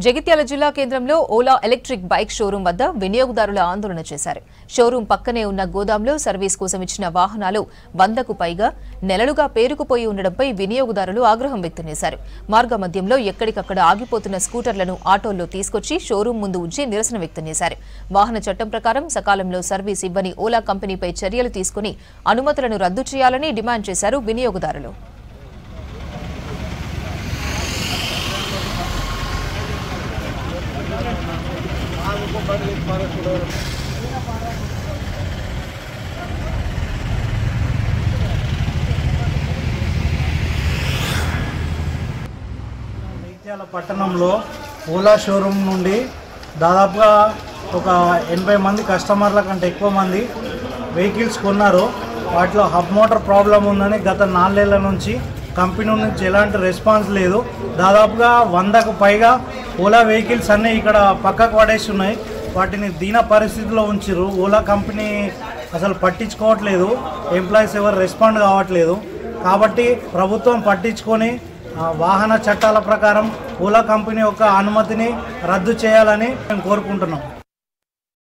జగిత్యాల జిల్లా కేంద్రంలో Ola electric bike showroom వద్ద వినియోగదారుల ఆందోళన చేశారు. షోరూం పక్కనే ఉన్న గోదాంలో సర్వీస్ కోసం ఇచ్చిన వాహనాలు 100కు పైగా నెలలుగా పేరుకుపోయి ఉండడంపై వినియోగదారులు ఆగ్రహం వ్యక్తం చేశారు. మార్గ మధ్యంలో ఎక్కడికక్కడ ఆగిపోతున్న స్కూటర్లను ఆటోల్లో తీసుకొచ్చి షోరూం ముందు ఉంచి నిరసన వ్యక్తం చేశారు. వాహన చట్టం ప్రకారం సకాలంలో సర్వీస్ ఇవ్వని ఓలా కంపెనీపై చర్యలు తీసుకుని అనుమతులను రద్దు చేయాలని డిమాండ్ చేశారు వినియోగదారులు. జగిత్యాల పట్టణంలో ఓలా షోరూమ్ నుండి దాదాపుగా ఒక 80 మంది కస్టమర్ల కంటే ఎక్కువ మంది వెహికల్స్ కొన్నారు. వాటిలో హబ్ మోటార్ ప్రాబ్లం ఉందని గత 4 నెలల నుంచి కంపెనీ నుంచి ఎలాంటి రెస్పాన్స్ లేదు. దాదాపుగా 100కు పైగా ఓలా వెహికల్స్ అన్నీ ఇక్కడ పక్కకు పడేసి ఉన్నాయి. వాటిని దీన పరిస్థితిలో ఉంచారు. ఓలా కంపెనీ అసలు పట్టించుకోవట్లేదు, ఎంప్లాయీస్ ఎవరు రెస్పాండ్ కావట్లేదు. కాబట్టి ప్రభుత్వం పట్టించుకొని వాహన చట్టాల ప్రకారం ఓలా కంపెనీ యొక్క అనుమతిని రద్దు చేయాలని మేము కోరుకుంటున్నాం.